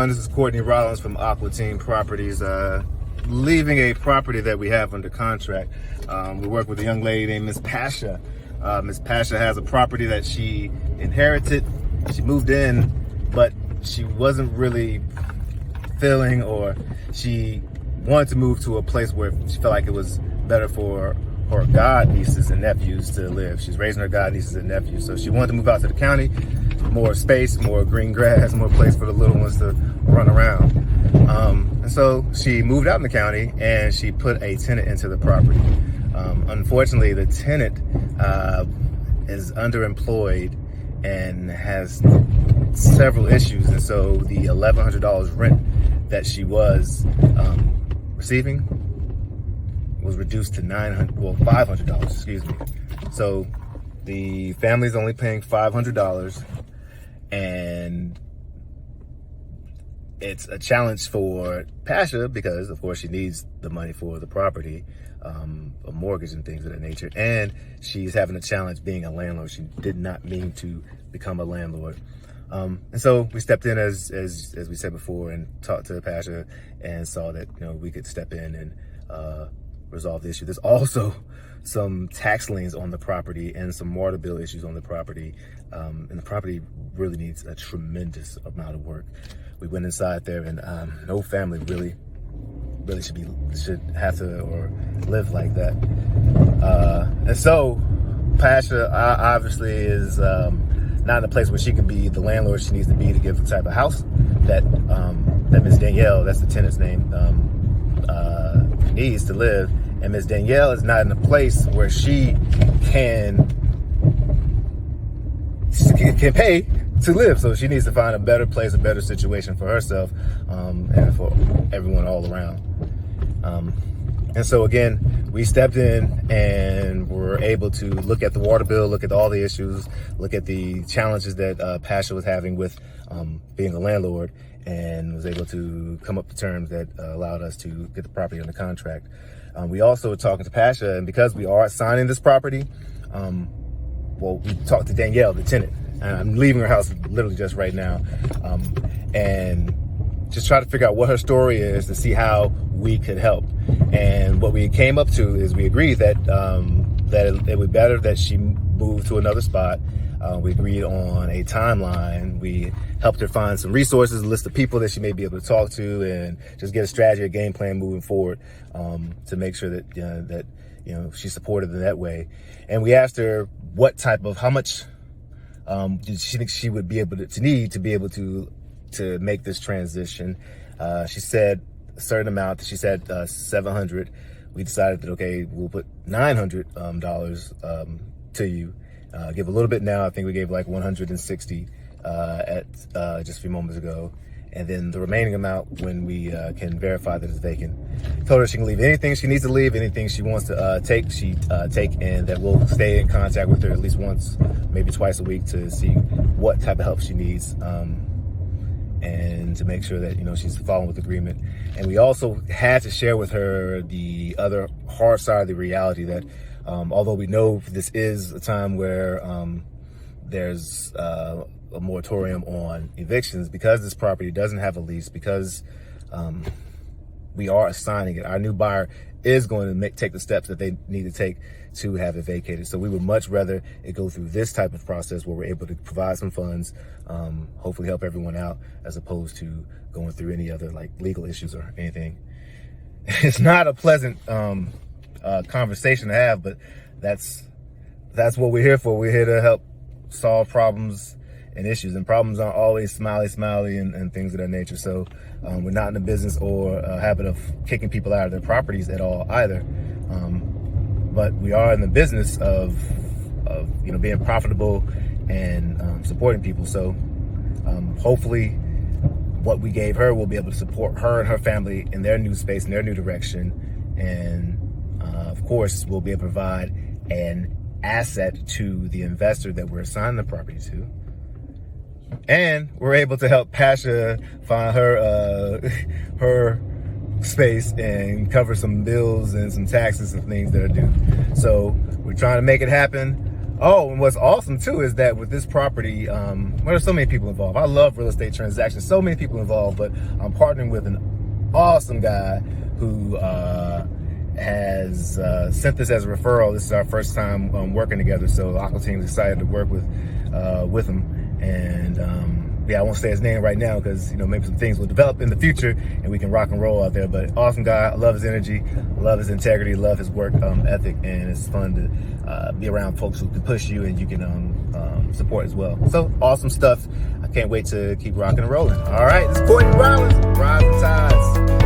everyone. This is Courtney Rollins from Aqua Team Properties. Leaving a property that we have under contract. We work with a young lady named Miss Pascha. Miss Pascha has a property that she inherited. She moved in, but she wasn't really feeling, or she wanted to move to a place where she felt like it was better for her god nieces and nephews to live. She's raising her god nieces and nephews, so she wanted to move out to the county. More space, more green grass, more place for the little ones to run around. And so she moved out in the county and she put a tenant into the property. Unfortunately, the tenant is underemployed and has several issues. And so the $1,100 rent that she was receiving was reduced to $500, excuse me. So the family's only paying $500, and it's a challenge for Pascha because, of course, she needs the money for the property, a mortgage and things of that nature. And she's having a challenge being a landlord. She did not mean to become a landlord. And so we stepped in, as we said before, and talked to Pascha and saw that, we could step in and resolve the issue. There's also some tax liens on the property and some water bill issues on the property. And the property really needs a tremendous amount of work. We went inside there, and no family really should have to or live like that. And so Pascha obviously is not in a place where she can be the landlord she needs to be to give the type of house that Miss Danielle, that's the tenant's name, needs to live. And Miss Danielle is not in a place where she can pay to live. So she needs to find a better place, a better situation for herself, and for everyone all around. And so again, we stepped in and were able to look at the water bill, look at all the issues, look at the challenges that Pascha was having with being a landlord, and was able to come up to terms that allowed us to get the property under contract. We also were talking to Pascha, and because we are signing this property, we talked to Danielle, the tenant. And I'm leaving her house literally just right now, and just try to figure out what her story is to see how we could help. And what we came up to is we agreed that it would be better that she move to another spot. We agreed on a timeline. We helped her find some resources, a list of people that she may be able to talk to, and just get a strategy, a game plan moving forward, to make sure that she's supported in that way. And we asked her how much did she think she would be able to need to be able to make this transition. She said a certain amount. She said $700. We decided that, okay, we'll put $900 to you. Give a little bit now. I think we gave like 160 at just a few moments ago. And then the remaining amount when we can verify that it's vacant. Told her she can leave anything she needs to leave, anything she wants to take, and that we'll stay in contact with her at least once, maybe twice a week, to see what type of help she needs, and to make sure that she's following with the agreement. And we also had to share with her the other hard side of the reality that although we know this is a time where there's a moratorium on evictions, because this property doesn't have a lease, because we are assigning it, our new buyer is going to take the steps that they need to take to have it vacated. So we would much rather it go through this type of process where we're able to provide some funds, hopefully help everyone out, as opposed to going through any other like legal issues or anything. It's not a pleasant conversation to have, but that's what we're here for. We're here to help solve problems and issues, and problems aren't always smiley and things of that nature. So we're not in the business or a habit of kicking people out of their properties at all either, but we are in the business of being profitable and supporting people. So hopefully what we gave her will be able to support her and her family in their new space, in their new direction, and of course we'll be able to provide an asset to the investor that we're assigning the property to. And we're able to help Pascha find her space and cover some bills and some taxes and things that are due. So we're trying to make it happen. Oh, and what's awesome too is that with this property, well, there's so many people involved. I love real estate transactions, so many people involved, but I'm partnering with an awesome guy who has sent this as a referral. This is our first time working together, so the Aqua team is excited to work with him. And yeah, I won't say his name right now because, you know, maybe some things will develop in the future and we can rock and roll out there. But awesome guy. I love his energy, love his integrity, love his work ethic, and it's fun to be around folks who can push you and you can support as well. So awesome stuff. I can't wait to keep rocking and rolling. All right, this is Courtney Rollins, Rise and Tides.